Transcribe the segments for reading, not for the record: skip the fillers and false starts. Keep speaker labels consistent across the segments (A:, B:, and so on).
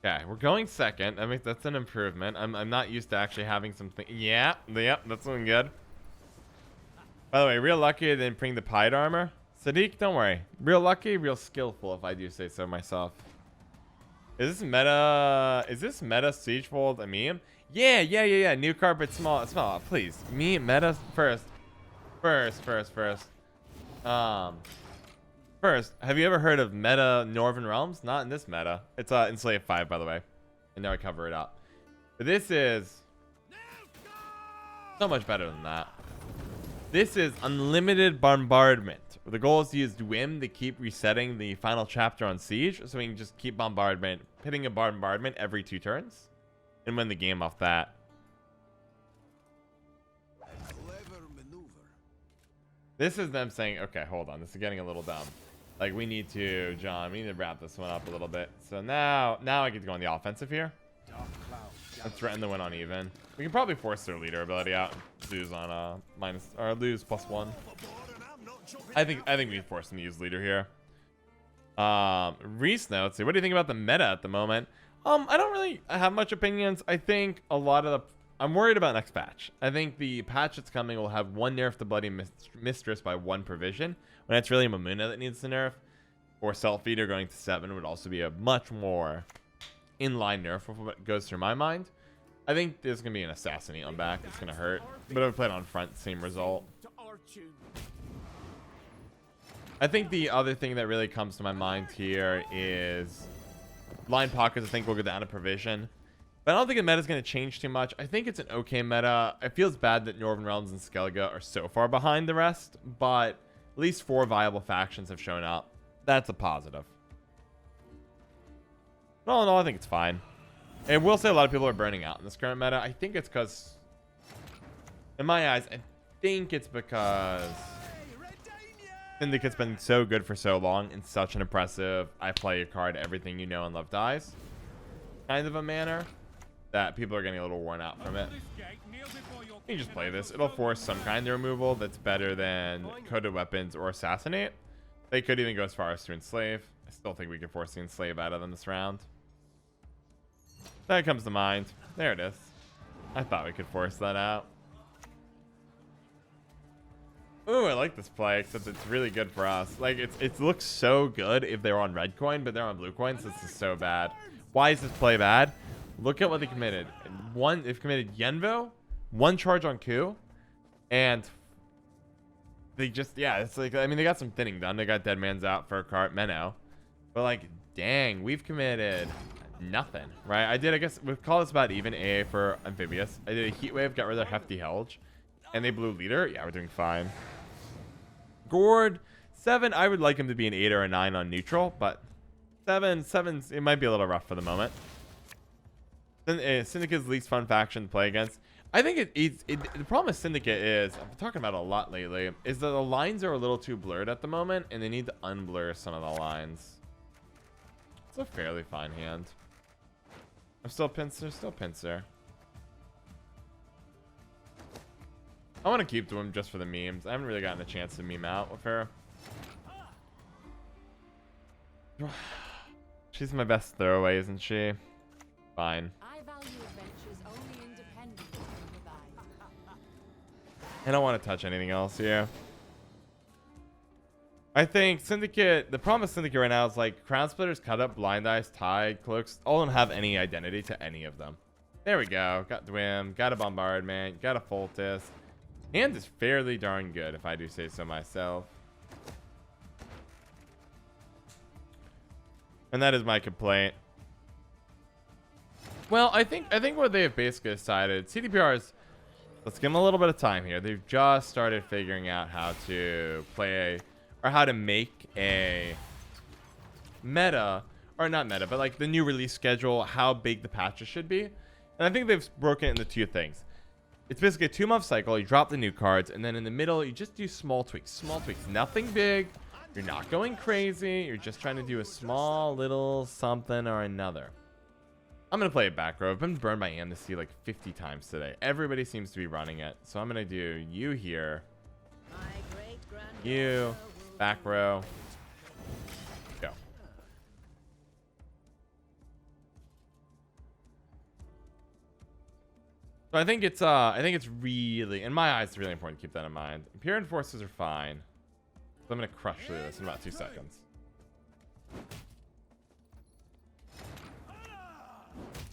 A: Okay, we're going second. I mean, that's an improvement. I'm not used to actually having something. Yeah, that's looking good. By the way, real lucky I didn't bring the pied armor. Sadiq, don't worry. Real lucky, real skillful, if I do say so myself. Is this meta Siegefold a meme? Yeah. New carpet, small. Please, me meta first. First, have you ever heard of meta Northern Realms? Not in this meta. It's Enslave 5, by the way. And now I cover it up. But this is so much better than that. This is unlimited bombardment. The goal is to use Dwim to keep resetting the final chapter on Siege, so we can just keep hitting a bombardment every 2 turns, and win the game off that. This is them saying, okay, hold on, this is getting a little dumb. Like, we need to wrap this one up a little bit. So now I get to go on the offensive here. Let's threaten the win on even. We can probably force their leader ability out. Lose on lose +1. I think we can force them to use leader here. Reese now, let's see. What do you think about the meta at the moment? I don't really have much opinions. I think a lot of I'm worried about next patch. I think the patch that's coming will have 1 nerf the Bloody Mistress by 1 provision. When it's really Mamuna that needs the nerf. Or Self-Feeder going to 7 would also be a much more inline nerf of what goes through my mind. I think there's going to be an Assassinate on back. It's going to hurt. But if I play it on front, same result. I think the other thing that really comes to my mind here is line pockets. I think we'll go down to provision. But I don't think the meta is going to change too much. I think it's an okay meta. It feels bad that Northern Realms and Skellige are so far behind the rest. But at least 4 viable factions have shown up. That's a positive. But all in all, I think it's fine. And we'll say a lot of people are burning out in this current meta. I think it's because, in my eyes, I think it's because Syndicate's been so good for so long and such an impressive, I play your card, everything you know and love dies kind of a manner, that people are getting a little worn out from it. You can just play this. It'll force some kind of removal that's better than Coded Weapons or Assassinate. They could even go as far as to Enslave. I still think we could force the Enslave out of them this round. That comes to mind. There it is. I thought we could force that out. Ooh, I like this play, except it's really good for us. Like, it looks so good if they were on red coin, but they're on blue coin, so this is so bad. Why is this play bad? Look at what they committed. They've committed Yenvo, 1 charge on Ku, and they just, yeah, it's like, I mean, they got some thinning done. They got Dead Man's out for a cart, Menno. But, like, dang, we've committed nothing, right? I guess, we'll call this about even AA for Amphibious. I did a Heat Wave, got rid of their Hefty Helge, and they blew leader. Yeah, we're doing fine. Gord, 7, I would like him to be an 8 or a 9 on neutral, but 7's, it might be a little rough for the moment. Syndicate's least fun faction to play against. I think the problem with Syndicate is, I'm talking about it a lot lately, is that the lines are a little too blurred at the moment, and they need to unblur some of the lines. It's a fairly fine hand. I'm still Pincer. I want to keep to him just for the memes. I haven't really gotten a chance to meme out with her. She's my best throwaway, isn't she? Fine.
B: I value adventures only independently from the bag.
A: I don't want to touch anything else here. I think Syndicate, the problem with Syndicate right now is like Crown Splitters, Cut Up, Blind Eyes, Tide, Cloaks, all don't have any identity to any of them. There we go. Got Dwim, got a Bombardment, got a Foltest. Hand is fairly darn good, if I do say so myself. And that is my complaint. Well, I think what they have basically decided, CDPRs, let's give them a little bit of time here. They've just started figuring out how to play or how to make a meta, or not meta, but like the new release schedule, how big the patches should be. And I think they've broken it into 2 things. It's basically a 2-month cycle. You drop the new cards, and then in the middle, you just do small tweaks. Nothing big. You're not going crazy. You're just trying to do a small little something or another. I'm going to play a back row. I've been burned by Amnesty like 50 times today. Everybody seems to be running it. So I'm going to do you here. You. Back row. Go. So I think it's really, in my eyes, it's really important to keep that in mind. Imperial forces are fine. So I'm gonna crush through this in about 2 seconds.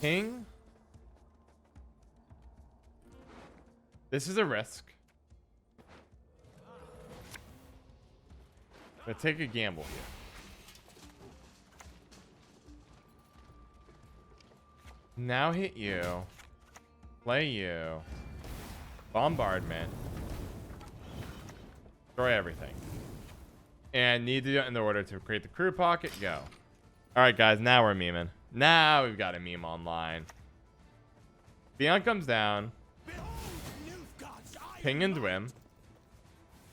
A: King. This is a risk. I'm gonna take a gamble here. Now hit you. Play you. Bombardment. Destroy everything. And need to do it in the order to create the crew pocket. Go. Alright, guys. Now we're memeing. Now we've got a meme online. Beyond comes down. Ping and Dwim.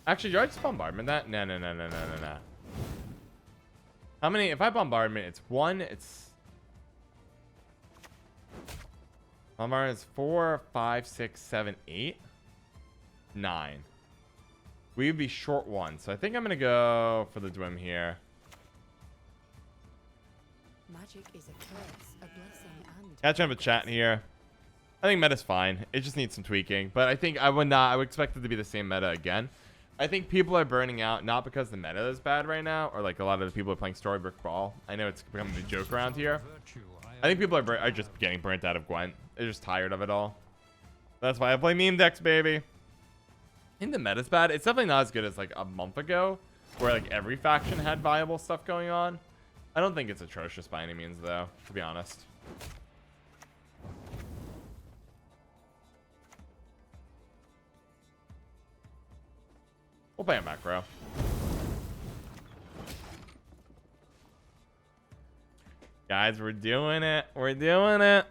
A: Actually, do I just bombardment that? No. How many? If I bombardment, it's 1. It's bombardment is 4, 5, 6, 7, 8, 9. We would be short 1, so I think I'm gonna go for the Dwim here.
B: Magic is a curse, a blessing, and
A: Catch up a chat here. I think meta's fine. It just needs some tweaking, but I think I would expect it to be the same meta again. I think people are burning out not because the meta is bad right now, or like a lot of the people are playing Storybook Brawl. I know it's becoming a joke around here. I think people are just getting burnt out of Gwent. They're just tired of it all. That's why I play meme decks, baby. I think the meta's bad. It's definitely not as good as like a month ago, where like every faction had viable stuff going on. I don't think it's atrocious by any means, though, to be honest. We'll play a macro. Guys, we're doing it. We're doing it.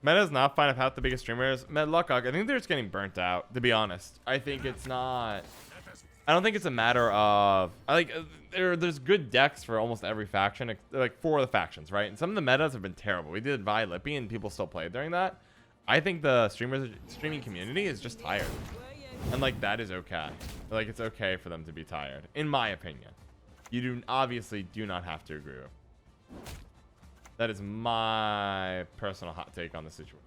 A: Meta's not fine of half the biggest streamers. Luckhawk, I think they're just getting burnt out, to be honest. I think it's not... I don't think it's a matter of... there's good decks for almost every faction, like 4 of the factions, right? And some of the metas have been terrible. We did Vi Lippy and people still played during that. I think the streaming community is just tired. And like that is okay. Like it's okay for them to be tired, in my opinion. You obviously do not have to agree with. That is my personal hot take on the situation.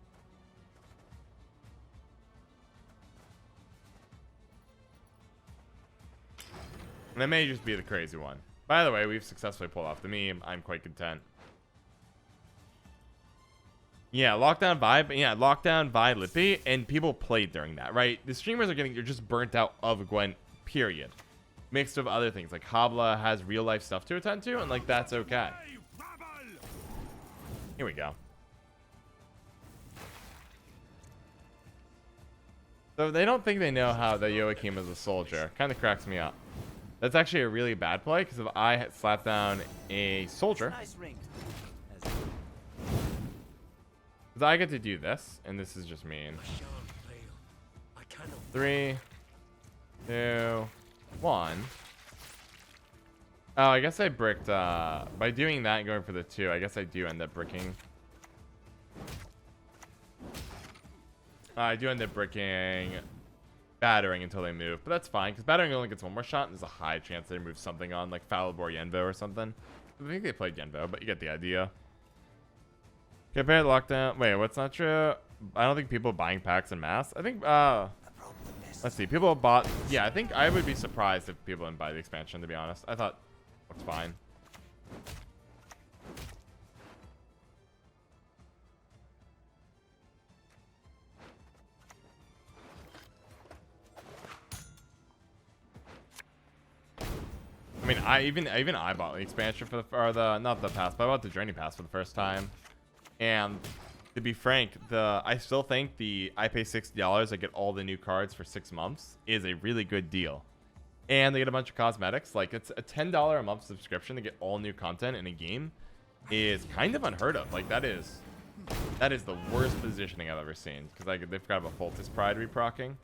A: And that may just be the crazy one. By the way, we've successfully pulled off the meme. I'm quite content. Yeah, lockdown vibe. Yeah, lockdown vibe Lippy, and people played during that, right? The streamers you're just burnt out of Gwent, period. Mixed with other things, like Habla has real life stuff to attend to, and like that's okay. Here we go. So they don't think they know how that Joachim is a soldier. Kind of cracks me up. That's actually a really bad play, because if I had slapped down a soldier... Because I get to do this, and this is just mean. 3, 2, 1. Oh, I guess I bricked, by doing that and going for the 2, I guess I do end up bricking. I do end up bricking battering until they move, but that's fine, because battering only gets 1 more shot, and there's a high chance they move something on, like Falibor Yenvo or something. I think they played Yenvo, but you get the idea. Compare lockdown. Wait, what's not true? I don't think people are buying packs en masse. I think, let's see. People bought... Yeah, I think I would be surprised if people didn't buy the expansion, to be honest. I thought it looked fine. I mean, even I bought the expansion for the not the pass, but I bought the journey pass for the first time. And to be frank, I still think I pay $60, I get all the new cards for 6 months is a really good deal. And they get a bunch of cosmetics. Like, it's a $10 a month subscription to get all new content in a game is kind of unheard of. Like, that is the worst positioning I've ever seen, because like they've got a Foltest Pride reprocking.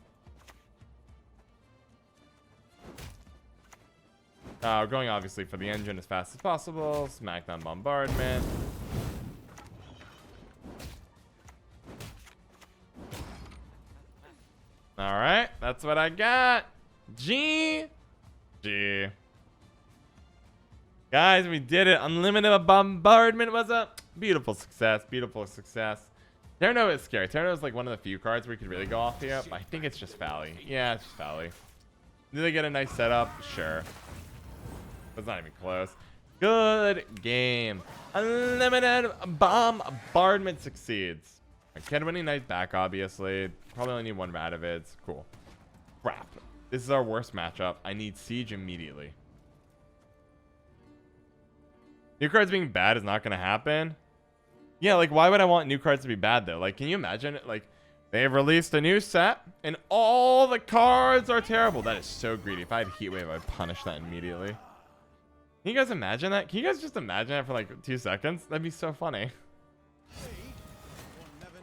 A: Going obviously for the engine as fast as possible. Smackdown Bombardment. Alright, that's what I got. G. Guys, we did it. Unlimited bombardment was a beautiful success. Beautiful success. Terno is scary. Terno is like one of the few cards we could really go off here, but I think it's just Fally. Yeah, it's just Fally. Do they get a nice setup? Sure. It's not even close. Good game. Unlimited bombardment succeeds. I can't win any nice back, obviously. Probably only need one Radovids. Cool. Crap. This is our worst matchup. I need Siege immediately. New cards being bad is not going to happen. Yeah, like, why would I want new cards to be bad, though? Like, can you imagine it? Like, they've released a new set, and all the cards are terrible. That is so greedy. If I had Heat Wave, I'd punish that immediately. Can you guys imagine that? Can you guys just imagine that for, like, 2 seconds? That'd be so funny.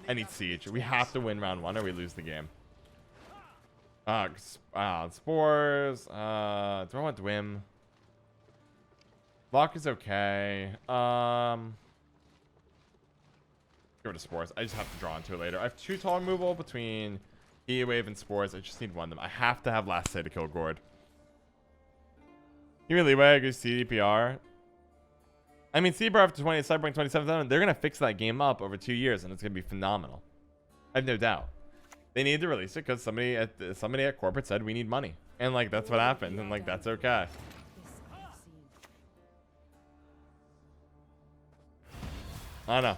A: I need Siege. We have to win round 1 or we lose the game. Spores. Do I want Dwim? Lock is okay. Go to Spores. I just have to draw into it later. I have 2 tall removal between Heat Wave and Spores. I just need one of them. I have to have Last Say to kill Gord. Give me leeway. I go CDPR. I mean, CDPR after 20, Cyberpunk 27, they're going to fix that game up over 2 years, and it's going to be phenomenal. I have no doubt. They need to release it because somebody at corporate said we need money. And, like, that's what happened. And, like, that's okay. I don't know.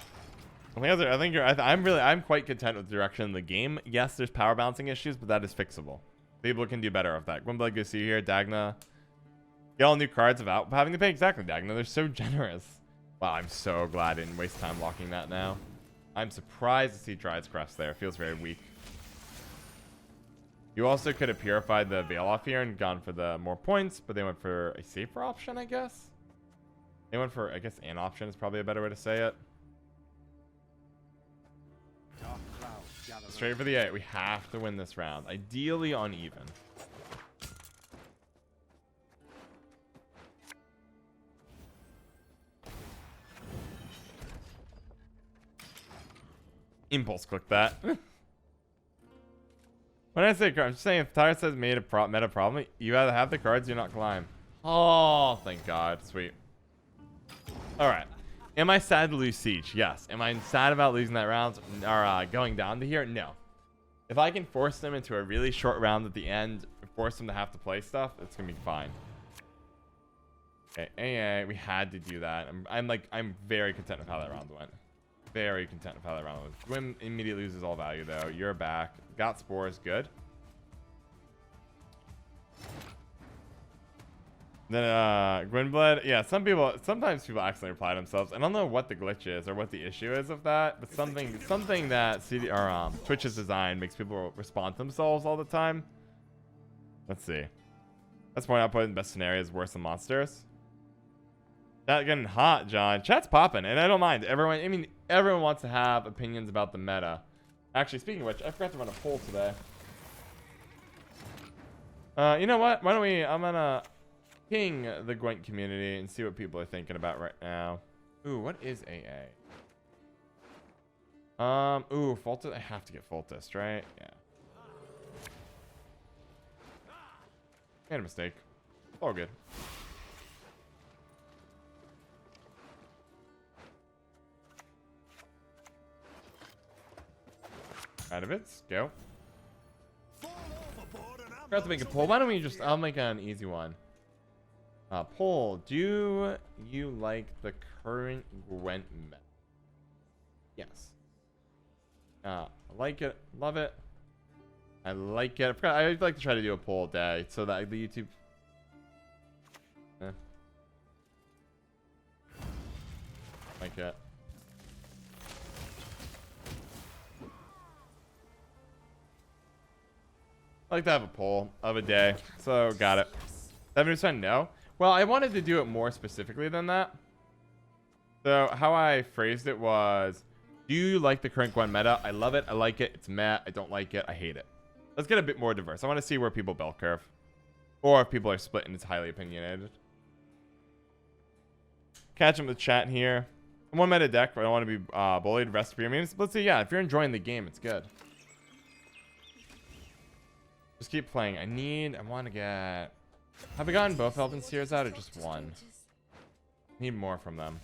A: I'm quite content with the direction of the game. Yes, there's power balancing issues, but that is fixable. People can do better with that. Gwent go see here. Dagna. Get all new cards without having to pay. Exactly, Dagna. They're so generous. Wow, I'm so glad I didn't waste time locking that now. I'm surprised to see Dryad's Crest there. It feels very weak. You also could have purified the Veil off here and gone for the more points, but they went for a safer option, I guess. They went for, I guess, an option is probably a better way to say it. Straight for the 8. We have to win this round. Ideally on even. Impulse click that. When I say card, I'm just saying if Tyre says meta problem, you either have the cards or not climb. Oh, thank God. Sweet. Alright. Am I sad to lose Siege? Yes. Am I sad about losing that round or going down to here? No. If I can force them into a really short round at the end, force them to have to play stuff, it's gonna be fine. Okay, AA, we had to do that. I'm very content with how that round went. Very content with how that round went. Gwyn immediately loses all value though. You're back. Got Spores, good. Then Gwynblade, yeah, sometimes people accidentally reply themselves. I don't know what the glitch is or what the issue is of that, but something that Twitch has designed makes people respond to themselves all the time. Let's see. Let's point out, the best scenario is worse than monsters. That getting hot, John. Chat's popping, and I don't mind. Everyone wants to have opinions about the meta. Actually, speaking of which, I forgot to run a poll today. You know what? Why don't we? I'm gonna ping the Gwent community and see what people are thinking about right now. Ooh, what is AA? Ooh, Foltest. I have to get Foltest, right? Yeah. Made a mistake. All good. Out of it. Go. I have to make a poll. Why don't we just? I'll make an easy one. Poll. Do you like the current Gwent meta? Yes. I like it. Love it. I like it. I'd like to try to do a poll day so that the YouTube. Like it. I like to have a poll of a day. So got it. 70% no. Well, I wanted to do it more specifically than that. So how I phrased it was, do you like the current Gwent meta? I love it. I like it. It's meh. I don't like it. I hate it. Let's get a bit more diverse. I want to see where people bell curve. Or if people are split and it's highly opinionated. Catch them with chat here. I'm one meta deck, but I don't want to be bullied. Rest premiums. Let's see. Yeah, if you're enjoying the game, it's good. Just keep playing. I want to get... Have we gotten both Elven Seers out or just one? Need more from them.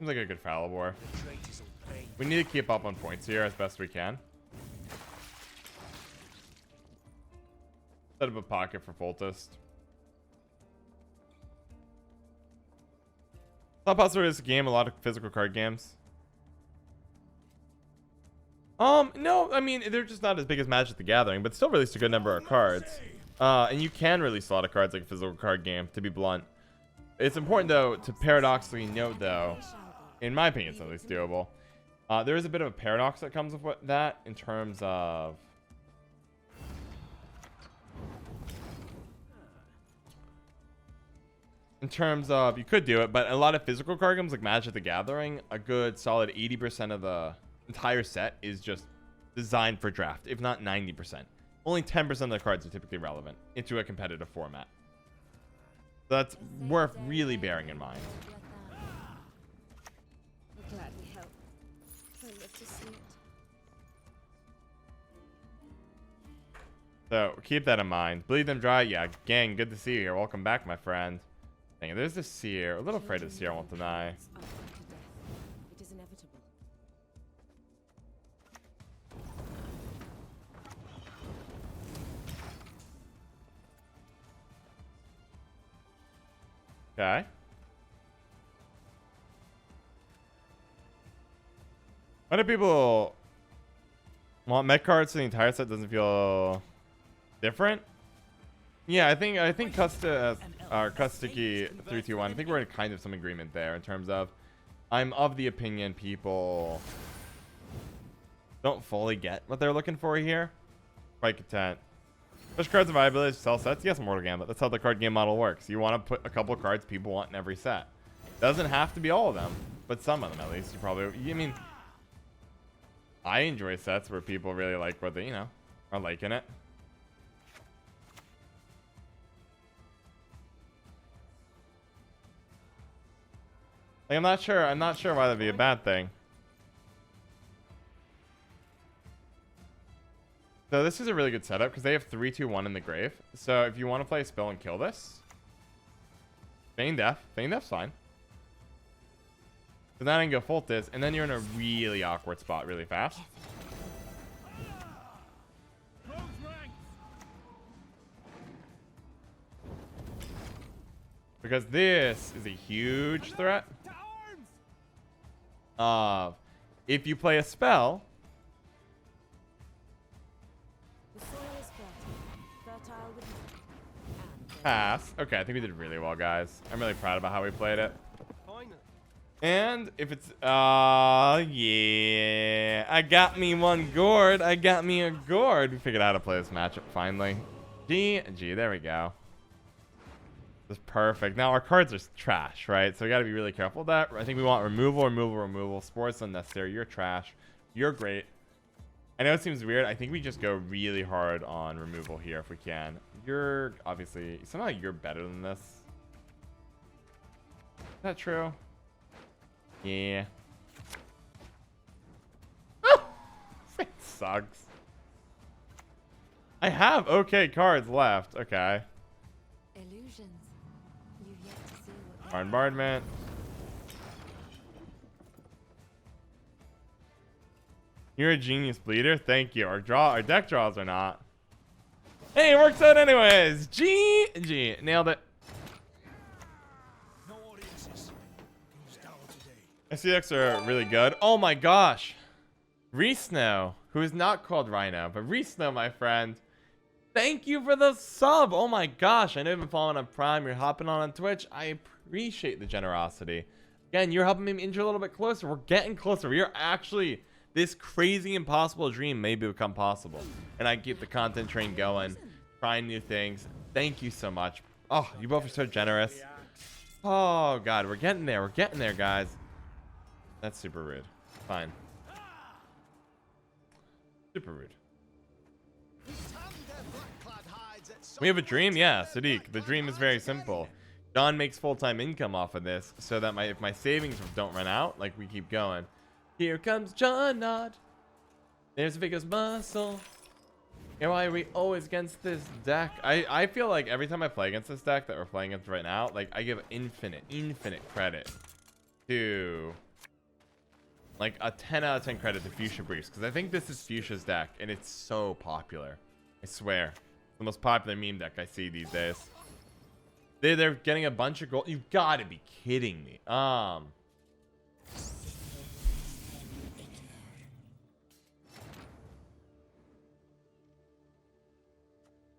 A: Seems like a good Falibor. We need to keep up on points here as best we can. Set up a pocket for Foltest. Thought possible is a game, a lot of physical card games. No, I mean, they're just not as big as Magic the Gathering, but still released a good number of cards. And you can release a lot of cards like a physical card game, to be blunt. It's important, though, to paradoxically note, though, in my opinion, it's at least doable. There is a bit of a paradox that comes with that in terms of... you could do it, but a lot of physical card games like Magic the Gathering, a good solid 80% of the entire set is just designed for draft, if not 90%. Only 10% of the cards are typically relevant into a competitive format. So that's worth really bearing in mind.
C: We're glad we helped. I live to see it.
A: So keep that in mind. Bleed them dry. Yeah, gang, good to see you here. Welcome back, my friend. Dang, there's this Seer. A little afraid of Seer, I won't deny.
C: It is inevitable.
A: Okay. Why do people want mech cards so the entire set doesn't feel different? Yeah, I think Kustiki 321. I think we're in kind of some agreement there in terms of I'm of the opinion people don't fully get what they're looking for here. Quite content. Push cards and viability to sell sets? Yes, Mortal Gambit. That's how the card game model works. You want to put a couple of cards people want in every set. Doesn't have to be all of them, but some of them at least. You probably, I mean, I enjoy sets where people really like what they, are liking it. Like, I'm not sure why that'd be a bad thing. So this is a really good setup because they have 3-2-1 in the grave. So if you want to play a spell and kill this, Feign Death's fine. So then I can go Foltest, and then you're in a really awkward spot really fast. Because this is a huge threat. If you play a spell,
C: The soil is fertile with life.
A: pass. Okay, I think we did really well, guys. I'm really proud about how we played it. And if it's, yeah, I got me one gourd. I got me a gourd. We figured out how to play this matchup finally. G, there we go. That's perfect. Now our cards are trash, right? So we got to be really careful with that. I think we want removal. Sports unnecessary. You're trash. You're great. I know it seems weird. I think we just go really hard on removal here if we can. You're obviously somehow you're better than this. Is that true? Yeah. It sucks. I have okay cards left. Okay.
B: Illusions. You've yet to see what
A: Bombardment. You're a genius, bleeder. Thank you. Our deck draws are not. Hey, it works out anyways. G. Nailed it. SCX are really good. Oh my gosh. Reesnow, who is not called Rhino, but Reesnow, my friend. Thank you for the sub. Oh my gosh. I know you've been following on Prime. You're hopping on Twitch. I appreciate the generosity. Again, you're helping me inch a little bit closer. We're getting closer. We are actually, this crazy impossible dream may become possible. And I keep the content train going, trying new things. Thank you so much. Oh, you both are so generous. Oh God, we're getting there. We're getting there, guys. That's super rude. Fine. Super rude. We have a dream? Yeah, Sadiq. The dream is very simple. John makes full-time income off of this so that if my savings don't run out, like we keep going. Here comes John Nod. There's Vigo's muscle. And why are we always against this deck? I feel like every time I play against this deck that we're playing against right now, like I give infinite credit to Like a 10 out of 10 credit to Fuchsia Briefs, because I think this is Fuchsia's deck, and it's so popular. I swear. It's the most popular meme deck I see these days. They're getting a bunch of gold. You've got to be kidding me.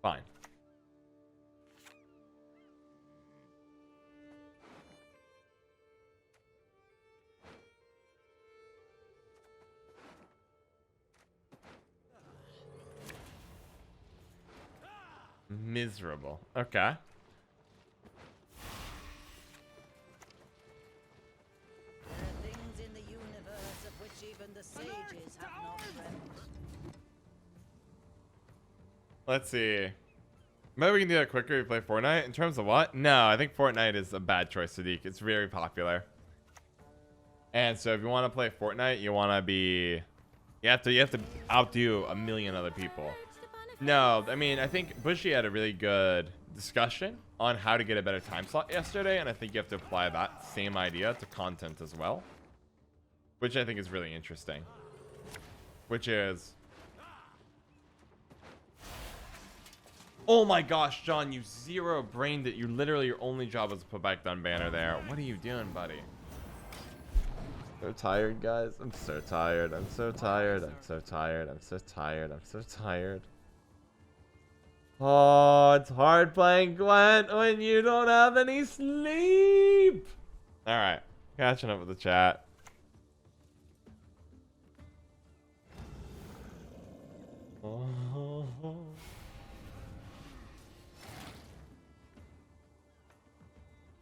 A: Fine. Miserable. Okay.
D: There are things in the universe of which even the sages have not dreamt.
A: Let's see. Maybe we can do that quicker if we play Fortnite. In terms of what? No, I think Fortnite is a bad choice, Sadiq. It's very popular. And so if you want to play Fortnite, you want to be... You have to outdo a million other people. No, I mean, I think Bushy had a really good discussion on how to get a better time slot yesterday, and I think you have to apply that same idea to content as well, which I think is really interesting. Which is... Oh my gosh, John, you zero-brained it. You literally, your only job was to put back Dwimveandra there. What are you doing, buddy? So tired, guys. I'm so tired. I'm so tired. I'm so tired. I'm so tired. I'm so tired. Oh, it's hard playing Gwent when you don't have any sleep. All right, catching up with the chat.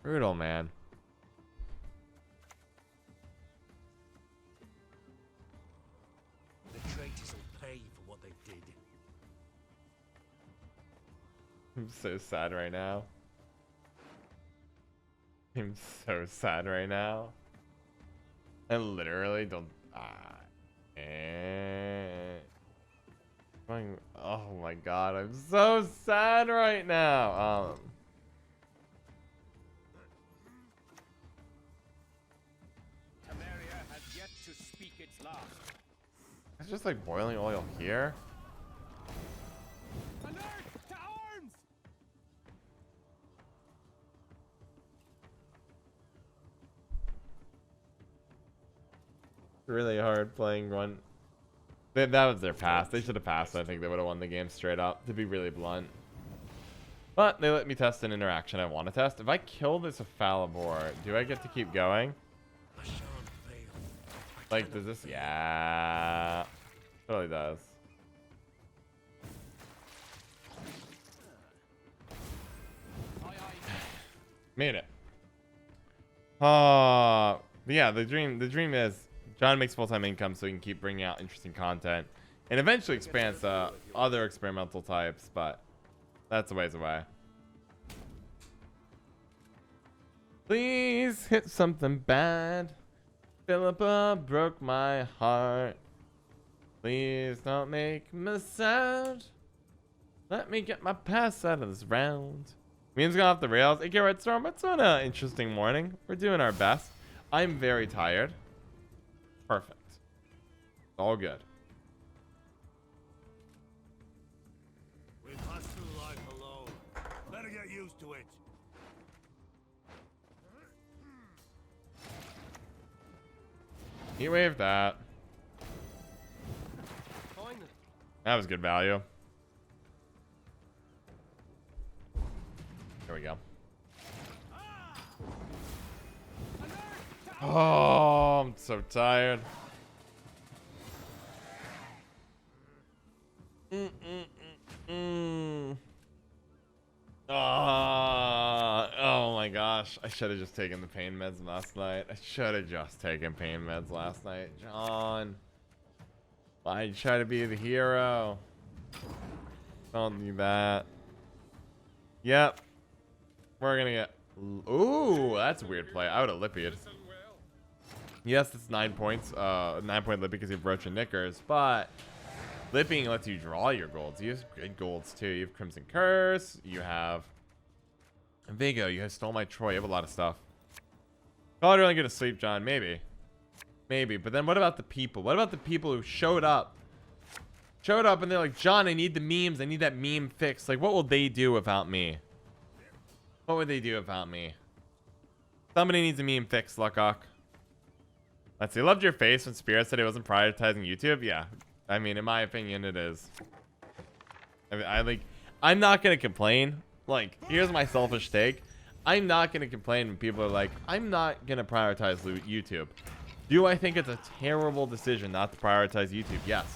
A: Brutal, man.
E: The traitors will pay for what they did.
A: I'm so sad right now. I'm so sad right now. I literally don't. Oh my god, I'm so sad right now.
E: Temeria has yet to speak its last.
A: It's just like boiling oil here.
E: Alert to arms!
A: Really hard playing one. That was their pass. They should have passed. I think they would have won the game straight up, to be really blunt. But they let me test an interaction I want to test. If I kill this Falibor, do I get to keep going?
E: I shan't fail.
A: Like, does this? Yeah. Totally does. Made it. Yeah, the dream is John makes full-time income so he can keep bringing out interesting content and eventually expands to other experimental types, but that's a ways away. Please hit something bad. Philippa broke my heart. Please don't make me sad. Let me get my pass out of this round. Memes going off the rails. Okay, Red Storm, it's been an interesting morning. We're doing our best. I'm very tired. Perfect. All good.
E: We pass through life alone. Better get used to it.
A: He waved that.
E: Finally.
A: That was good value. There we go. Oh, I'm so tired. Oh my gosh. I should have just taken the pain meds last night. I should have just taken pain meds last night. John. Why'd you try to be the hero? Don't do that. Yep. We're gonna get... Ooh, that's a weird play. I would have lippied. Yes, it's 9 points. 9-point lip because you have Roach and Knickers, but lipping lets you draw your golds. You have good golds too. You have Crimson Curse. You have Vigo. You have Stole My Troy. You have a lot of stuff. Probably really good to sleep, John. Maybe. Maybe. But then what about the people? What about the people who showed up? Showed up and they're like, John, I need the memes. I need that meme fixed. Like, what will they do without me? What would they do without me? Somebody needs a meme fixed, Luckock. Let's see. Loved your face when Spirit said he wasn't prioritizing YouTube. Yeah. I mean, in my opinion, it is. I mean, I'm not going to complain. Like, here's my selfish take. I'm not going to complain when people are like, I'm not going to prioritize YouTube. Do I think it's a terrible decision not to prioritize YouTube? Yes.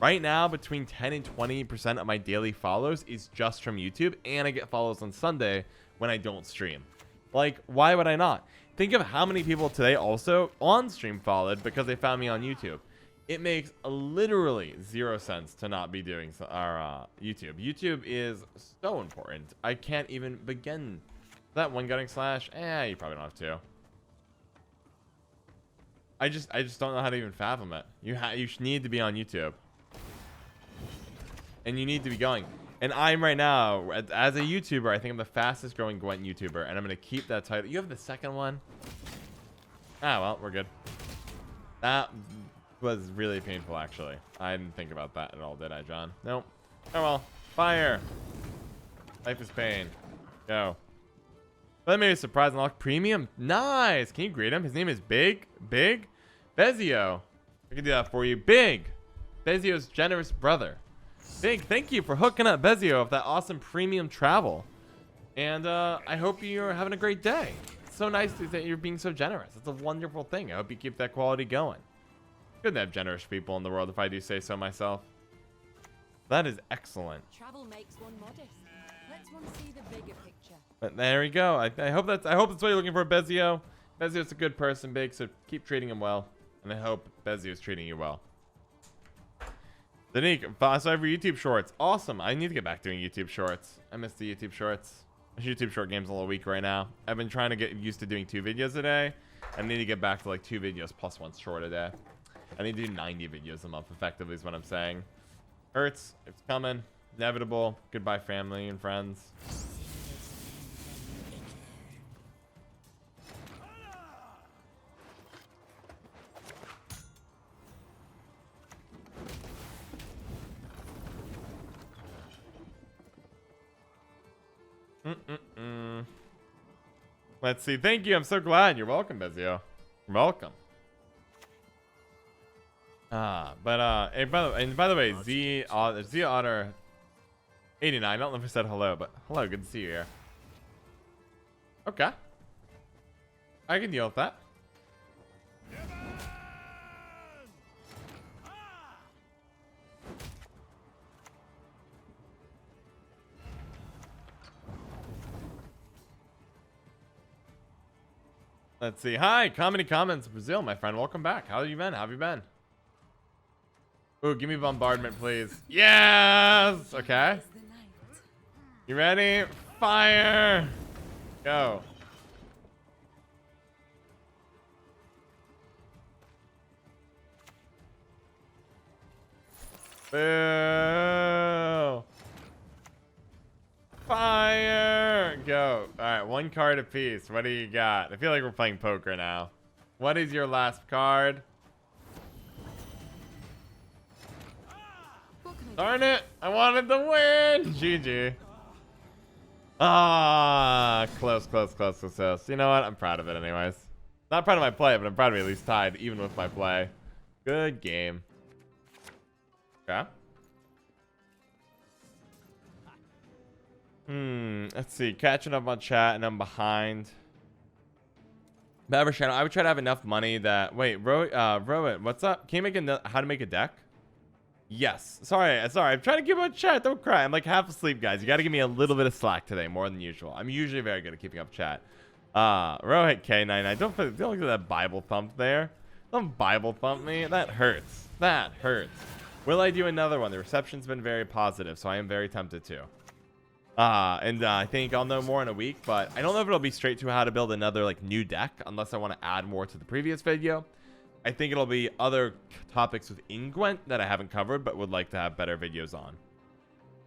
A: Right now, between 10 and 20% of my daily follows is just from YouTube, and I get follows on Sunday when I don't stream. Like, why would I not? Think of how many people today also on stream followed because they found me on YouTube. It makes literally 0 sense to not be doing YouTube. YouTube is so important. I can't even begin. That one gutting slash? You probably don't have to. I just don't know how to even fathom it. You need to be on YouTube. And you need to be going. And I'm right now, as a YouTuber, I think I'm the fastest growing Gwent YouTuber. And I'm going to keep that title. You have the second one? Well, we're good. That was really painful, actually. I didn't think about that at all, did I, John? Nope. Oh, well. Fire. Life is pain. Go. That made me surprise unlock premium. Nice. Can you greet him? His name is Big Bezio. I can do that for you. Big Bezio's generous brother. Big, thank you for hooking up Bezio with that awesome premium travel. And I hope you're having a great day. It's so nice that you're being so generous. It's a wonderful thing. I hope you keep that quality going. Good to have generous people in the world, if I do say so myself. That is excellent.
B: Travel makes one modest. Let's one see the bigger picture.
A: But there we go. I hope that's what you're looking for, Bezio. Bezio's a good person, Big, so keep treating him well. And I hope Bezio's treating you well. Danique, sorry for YouTube Shorts. Awesome. I need to get back doing YouTube Shorts. I miss the YouTube Shorts. YouTube Short game's a little weak right now. I've been trying to get used to doing 2 videos a day. I need to get back to like 2 videos plus 1 short a day. I need to do 90 videos a month, effectively, is what I'm saying. Hurts. It's coming. Inevitable. Goodbye, family and friends. Let's see. Thank you. I'm so glad. You're welcome, Bezio. You're welcome. Hey, by the way, Z Otter 89. I don't know if I said hello, but hello. Good to see you here. Okay. I can deal with that. Let's see. Hi, comedy comments, Brazil, my friend. Welcome back. How have you been? How have you been? Ooh, give me bombardment, please. Yes. Okay. You ready? Fire. Go. Boo. Fire. Go. All right, 1 card apiece. What do you got? I feel like we're playing poker now. What is your last card? Darn it. I wanted to win. GG. Close. You know what? I'm proud of it anyways. Not proud of my play, but I'm proud of it at least tied, even with my play. Good game. Okay. Let's see. Catching up on chat and I'm behind. Beverage channel. I would try to have enough money that. Wait, Rowan, what's up? Can you make how to make a deck? Yes. Sorry. I'm trying to give up chat. Don't cry. I'm like half asleep, guys. You got to give me a little bit of slack today, more than usual. I'm usually very good at keeping up chat. Rohit K99. Don't look at that Bible thump there. Don't Bible thump me. That hurts. That hurts. Will I do another one? The reception's been very positive, so I am very tempted to. I think I'll know more in a week, but I don't know if it'll be straight to how to build another like new deck unless I want to add more to the previous video. I think it'll be other topics within Gwent that I haven't covered but would like to have better videos on.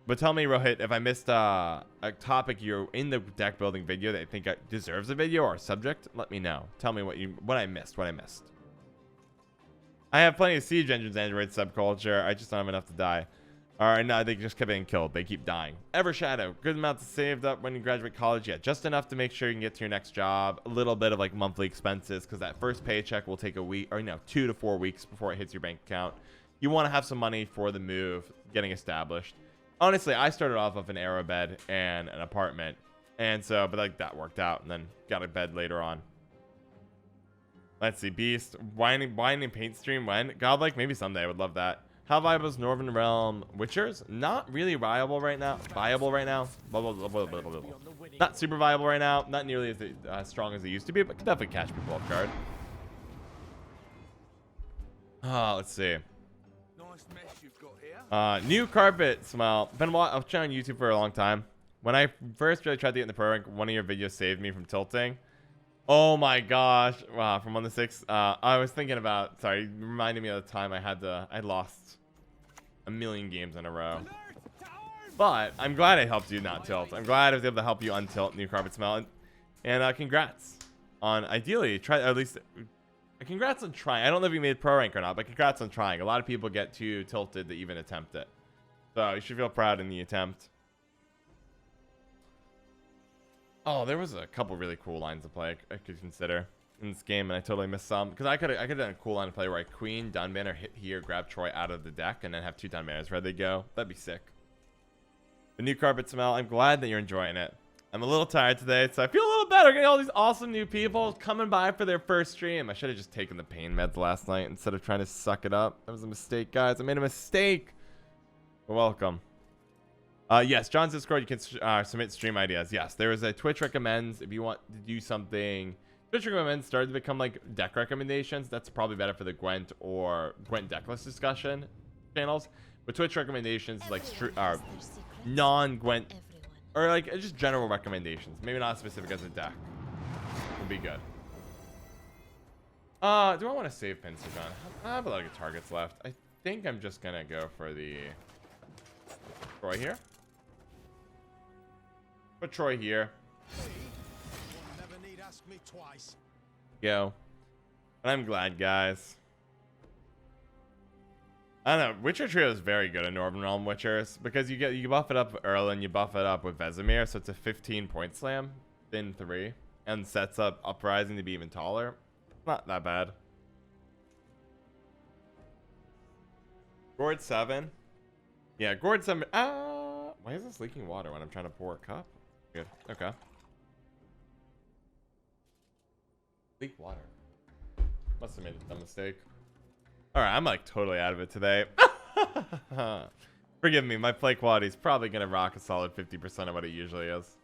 A: But tell me, Rohit, if I missed a topic you're in the deck building video that I think deserves a video or a subject, let me know. Tell me what I missed. I have plenty of siege engines android subculture. I just don't have enough to die. Alright, no, they just keep getting killed. They keep dying. Evershadow. Good amount saved up when you graduate college. Yeah, just enough to make sure you can get to your next job. A little bit of like monthly expenses because that first paycheck will take a week or 2 to 4 weeks before it hits your bank account. You want to have some money for the move, getting established. Honestly, I started off with an arrow bed and an apartment. And so, but like that worked out and then got a bed later on. Let's see, Beast. Winding paint stream when? Godlike, maybe someday. I would love that. How viable is Northern Realm Witchers? Not really viable right now. Blah, blah, blah, blah, blah, blah. Not super viable right now. Not nearly as strong as they used to be, but can definitely catch people off guard. Let's see.
E: Nice mess you've got here.
A: New carpet smell. Been watching on YouTube for a long time. When I first really tried to get in the pro rank, one of your videos saved me from tilting. Oh my gosh. Wow, from 1 to 6. I was thinking about, sorry, reminding me of the time I lost a million games in a row. But I'm glad I helped you not tilt. I'm glad I was able to help you untilt new carpet smell. And congrats on ideally try at least congrats on trying. I don't know if you made pro rank or not, but congrats on trying. A lot of people get too tilted to even attempt it. So you should feel proud in the attempt. Oh, there was a couple really cool lines to play I could consider in this game, and I totally missed some. Because I could have done a cool line to play where I Queen, Dwimveandra, hit here, grab Troy out of the deck, and then have 2 Dwimveandras ready to go. That'd be sick. The new carpet smell. I'm glad that you're enjoying it. I'm a little tired today, so I feel a little better getting all these awesome new people coming by for their first stream. I should have just taken the pain meds last night instead of trying to suck it up. That was a mistake, guys. I made a mistake. You're welcome. Yes, John's Discord, you can submit stream ideas. Yes, there is a Twitch recommends if you want to do something. Twitch recommends started to become like deck recommendations. That's probably better for the Gwent or Gwent decklist discussion channels. But Twitch recommendations like non-Gwent or like just general recommendations. Maybe not specific as a deck. Would be good. Do I want to save Pentagon? I have a lot of targets left. I think I'm just gonna go for the Troy here. Put Troy here. Go. And I'm glad, guys. I don't know. Witcher Trio is very good in Northern Realm Witchers because you buff it up early and you buff it up with Vesemir, so it's a 15-point slam in 3 and sets up Uprising to be even taller. Not that bad. Gourd 7. Yeah, Gourd 7. Why is this leaking water when I'm trying to pour a cup? Good. Okay. Leak water. Must have made a dumb mistake. Alright, I'm like totally out of it today. Forgive me, my play quality is probably going to rock a solid 50% of what it usually is.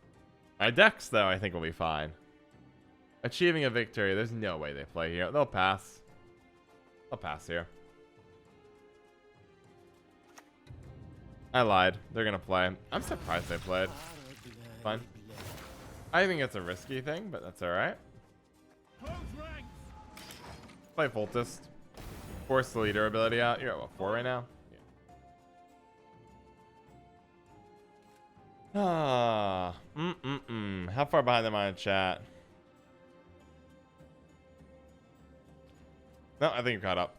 A: My decks, though, I think will be fine. Achieving a victory. There's no way they play here. They'll pass. They'll pass here. I lied. They're going to play. I'm surprised they played. Fine. I think it's a risky thing, but that's alright. Play Foltest. Force the leader ability out. You're at what, 4 right now? Yeah. How far behind am I in chat? No, I think you've caught up.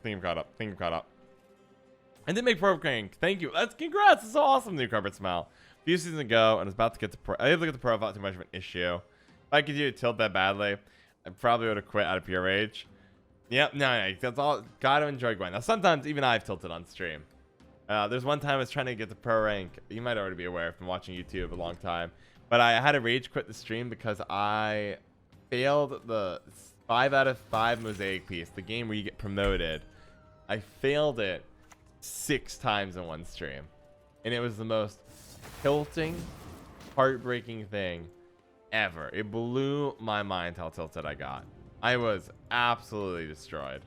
A: I did make pro rank. Thank you. That's congrats. It's so awesome. New carpet smell. A few seasons ago, and I was about to get to pro. I didn't look at the profile too much of an issue. If I could do tilt that badly, I probably would have quit out of pure rage. Yep, no, that's all. Gotta enjoy Gwent. Now, sometimes even I've tilted on stream. There's one time I was trying to get the pro rank. You might already be aware from watching YouTube a long time. But I had to rage quit the stream because I failed the 5 out of 5 mosaic piece, the game where you get promoted. I failed it 6 times in one stream. And it was the most tilting, heartbreaking thing ever. It blew my mind how tilted I got. I was absolutely destroyed.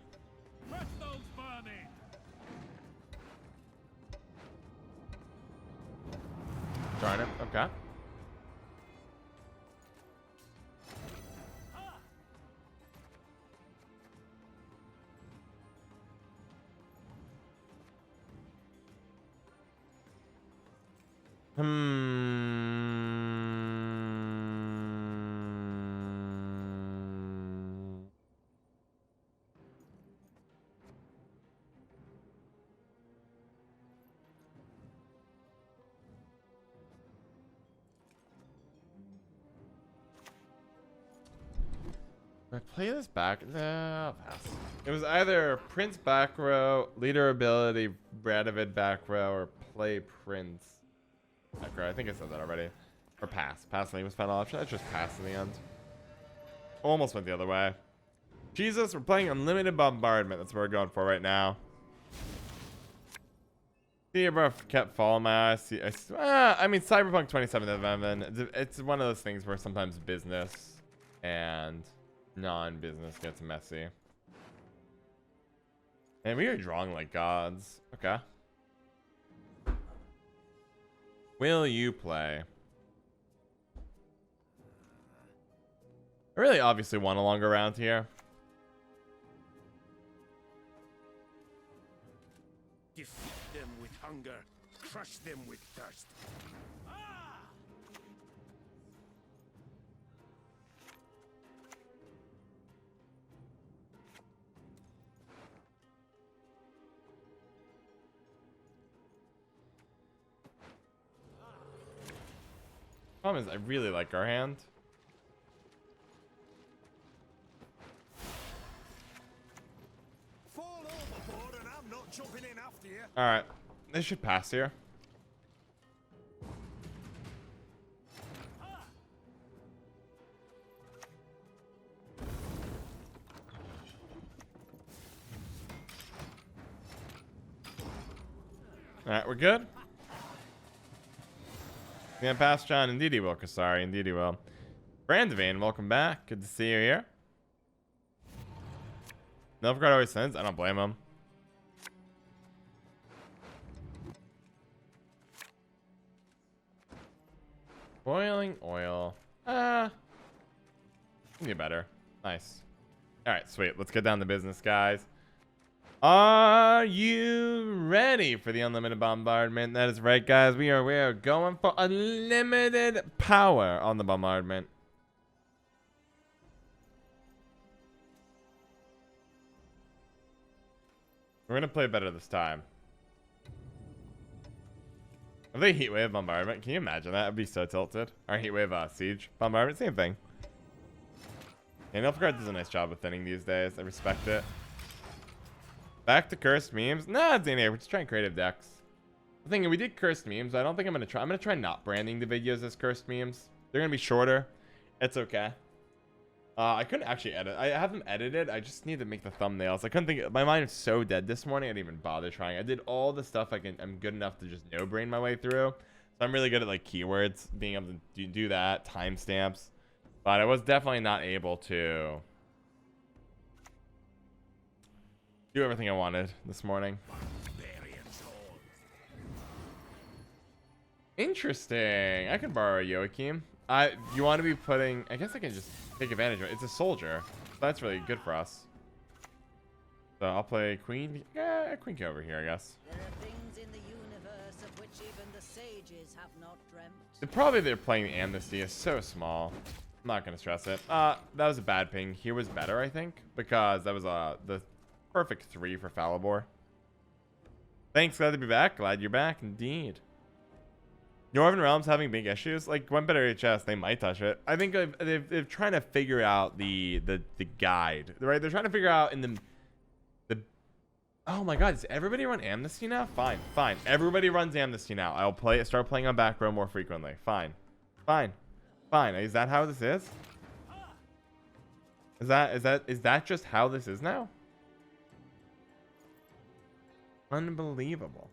A: Darn it. Okay. I play this back? No, I'll pass. It was either Prince back row, leader ability, Radovid back row, or play Prince back row. I think I said that already. Or pass. Pass was final option. I just passed in the end. Almost went the other way. Jesus, we're playing unlimited bombardment. That's what we're going for right now. Falibor kept falling my eyes. I mean, Cyberpunk 2077. It's one of those things where sometimes business and non-business gets messy. And we are drawing like gods. Okay. Will you play? I really obviously want a longer round here.
E: Defeat them with hunger, crush them with thirst.
A: Problem is, I really like our hand.
E: Fall overboard and I'm not jumping in after you.
A: Alright. They should pass here. Alright, we're good. Yeah, pass John. Indeed he will, Kasari. Indeed he will. Brandivane, welcome back. Good to see you here. Nilfgaard always sends. I don't blame him. Boiling oil. Get better. Nice. Alright, sweet. Let's get down to business, guys. Are you ready for the unlimited bombardment? That is right, guys. We are going for unlimited power on the bombardment. We're gonna play better this time. If they heatwave bombardment, can you imagine that? I'd be so tilted. Or heatwave siege bombardment, same thing. And Nilfgaard does a nice job of thinning these days. I respect it. Back to cursed memes. Nah, DNA. We're just trying creative decks. I'm thinking we did cursed memes. I don't think I'm gonna try. I'm gonna try not branding the videos as cursed memes. They're gonna be shorter. It's okay. I couldn't actually edit. I have them edited. I just need to make the thumbnails. I couldn't think. My mind is so dead this morning. I didn't even bother trying. I did all the stuff I'm good enough to just no brain my way through. So I'm really good at like keywords, being able to do that, timestamps. But I was definitely not able to do everything I wanted this morning. Interesting. I can borrow a Joachim. You want to be putting... I guess I can just take advantage of it. It's a soldier. So that's really good for us. So I'll play Queen. Yeah, Queen K over here, I guess.
D: There are things in the universe of which even the sages have not dreamt.
A: Probably they're playing the Amnesty is so small. I'm not going to stress it. That was a bad ping. Here was better, I think. Because that was the perfect 3 for Falibor. Thanks, glad to be back. Glad you're back, indeed. Northern Realms having big issues. Like, Gwent better HS, they might touch it. I think they're trying to figure out the guide, right? They're trying to figure out in the... Oh my god, does everybody run Amnesty now? Fine, fine. Everybody runs Amnesty now. I'll start playing on back row more frequently. Fine. Fine. Fine. Is that how this is? Is that just how this is now? Unbelievable.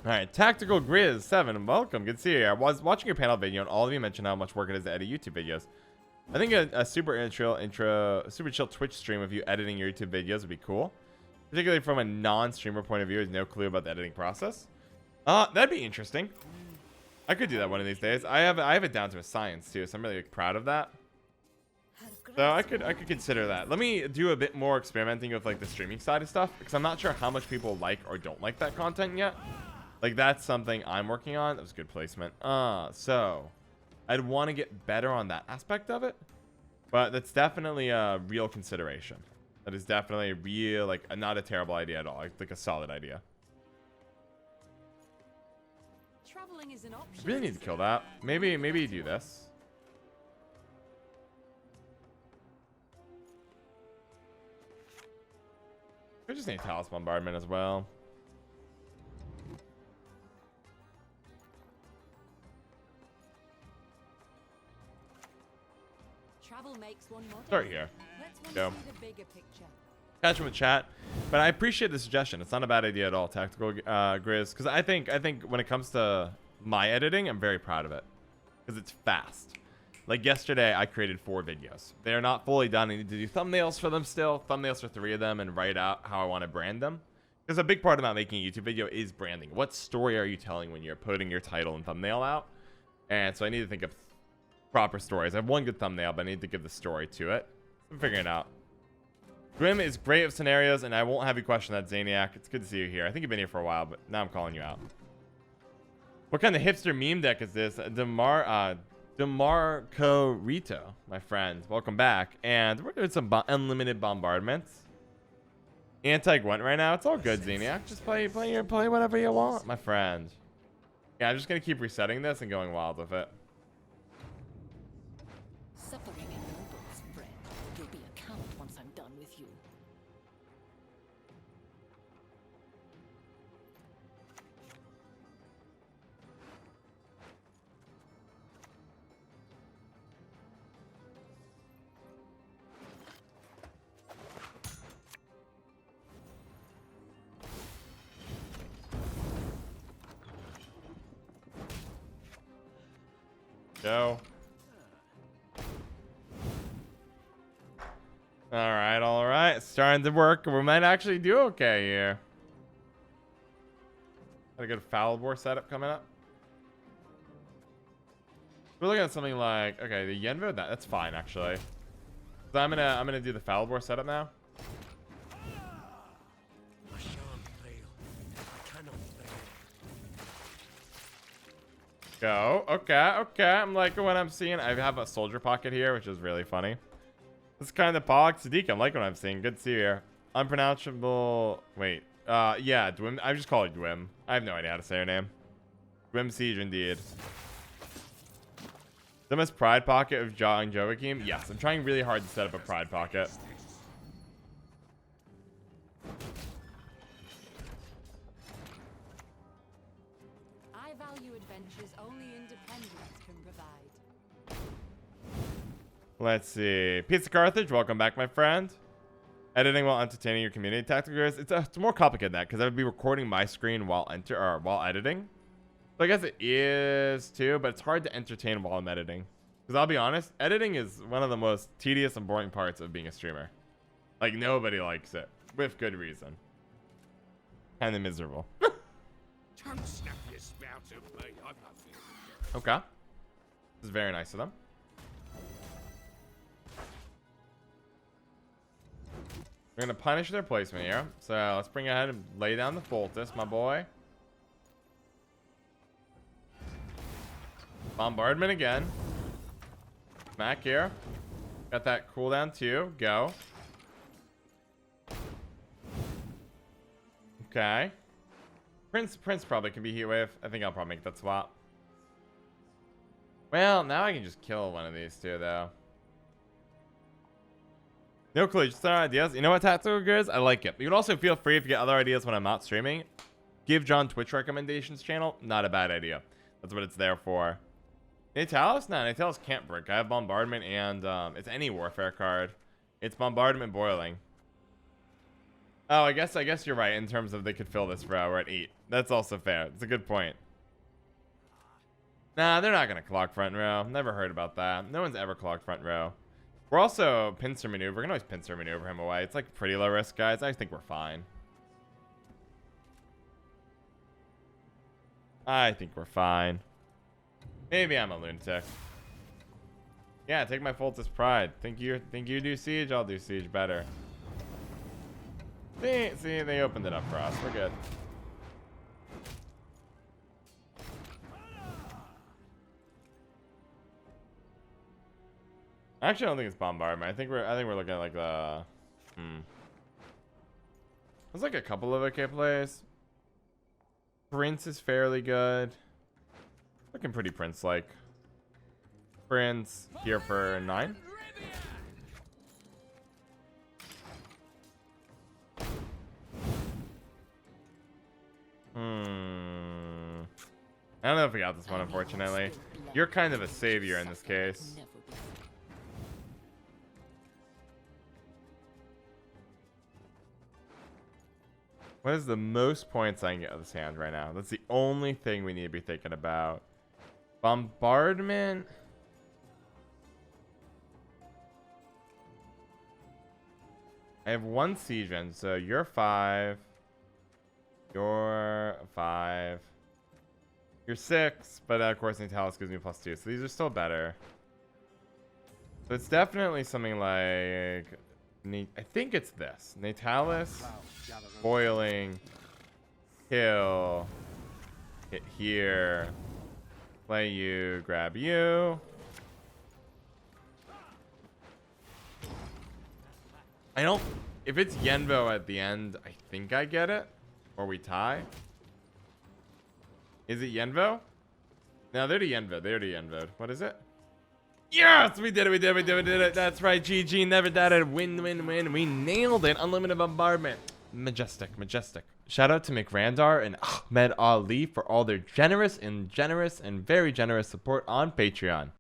A: All right, Tactical Grizz 7, welcome. Good to see you here. I was watching your panel video, and all of you mentioned how much work it is to edit YouTube videos. I think a super chill Twitch stream of you editing your YouTube videos would be cool, particularly from a non-streamer point of view who has no clue about the editing process. That'd be interesting. I could do that one of these days. I have it down to a science too, so I'm really proud of that. So I could consider that. Let me do a bit more experimenting with like the streaming side of stuff, because I'm not sure how much people like or don't like that content yet. Like, that's something I'm working on. That was good placement. So I'd want to get better on that aspect of it. But that's definitely a real consideration. That is definitely a real, like, not a terrible idea at all. Like a solid idea.
B: Traveling is an option.
A: Really need to kill that. Maybe you do this. We just need Talus Bombardment as well.
B: Travel makes one modest.
A: Start here.
B: Let's one
A: Go.
B: see the bigger picture.
A: Catch him with chat, but I appreciate the suggestion. It's not a bad idea at all, Tactical Grizz, because I think when it comes to my editing, I'm very proud of it because it's fast. Like yesterday, I created 4 videos. They are not fully done. I need to do thumbnails for them still, thumbnails for 3 of them, and write out how I want to brand them. Because a big part about making a YouTube video is branding. What story are you telling when you're putting your title and thumbnail out? And so I need to think of proper stories. I have one good thumbnail, but I need to give the story to it. I'm figuring it out. Gwent is great of scenarios, and I won't have you question that, Zaniac. It's good to see you here. I think you've been here for a while, but now I'm calling you out. What kind of hipster meme deck is this? DeMarco Rito, my friend. Welcome back. And we're doing some unlimited bombardments. Anti-Gwent right now. It's all good, Zaniac. Just play whatever you want, my friend. Yeah, I'm just going to keep resetting this and going wild with it.
F: Suffering ennobles, friend. You'll be a count once I'm done with you.
A: Go. All right. Starting to work. We might actually do okay here. Got a good Falibor setup coming up. We're looking at something like, okay, the Yenvo, that's fine actually. So I'm gonna do the Falibor setup now.
E: I shan't fail. I cannot fail.
A: Go. Okay. I'm liking what I'm seeing. I have a soldier pocket here, which is really funny. This is kind of Pog Sadiq. I'm liking what I'm seeing. Good to see you here. Unpronounceable. Wait. Yeah, Dwim. I just call it Dwim. I have no idea how to say her name. Dwim Siege, indeed. The most pride pocket of Jaw and Joachim? Yes, I'm trying really hard to set up a pride pocket.
B: I value adventures only independence can provide.
A: Let's see. Pizza Carthage, welcome back, my friend. Editing while entertaining your community. Tactical Grizz, it's more complicated than that because I would be recording my screen while editing. So I guess it is too, but it's hard to entertain while I'm editing. Because I'll be honest, editing is one of the most tedious and boring parts of being a streamer. Like, nobody likes it. With good reason. Kind of miserable.
E: Don't snap your spout at me. I'm nothing.
A: Okay. This is very nice of them. We're going to punish their placement here. So let's bring ahead and lay down the Foltest, my boy. Bombardment again. Smack here. Got that cooldown too. Go. Okay. Prince probably can be heat wave. I think I'll probably make that swap. Well, now I can just kill one of these two though. No clue, just throw ideas. You know what, Tactical Grizz? I like it. You can also feel free if you get other ideas when I'm not streaming. Give John Twitch recommendations channel. Not a bad idea. That's what it's there for. Natalis? No, Natalis can't brick. I have Bombardment and it's any warfare card. It's Bombardment Boiling. Oh, I guess you're right in terms of they could fill this row. We're at 8. That's also fair. It's a good point. Nah, they're not going to clock front row. Never heard about that. No one's ever clocked front row. We're also pincer maneuver. We can always pincer maneuver him away. It's like pretty low risk, guys. I think we're fine. I think we're fine. Maybe I'm a lunatic. Yeah, take my Foltest pride. Think you do siege? I'll do siege better. See, they opened it up for us. We're good. Actually, I don't think it's bombardment. I think we're looking at like the. There's like a couple of okay plays. Prince is fairly good. Looking pretty Prince-like. Prince here for 9. I don't know if we got this one, unfortunately. You're kind of a savior in this case.
F: Never be free.
A: What is the most points I can get with this hand right now? That's the only thing we need to be thinking about. Bombardment. I have 1 siege engine, so you're 5. You're 5. You're 6, but of course Natalis gives me +2, so these are still better. So it's definitely something like... I think it's this. Natalis, boiling, kill, hit here, play you, grab you. I don't... If it's Yenvo at the end, I think I get it. Or we tie. Is it Yenvo? No, they're the Yenvo. They're the Yenvoed. What is it? Yes! We did it. We did it. We did it. We did it. That's right. GG. Never doubted. Win, win, win. We nailed it. Unlimited bombardment. Majestic. Majestic. Shout out to Mikrandar and Ahmed Ali for all their generous and very generous support on Patreon.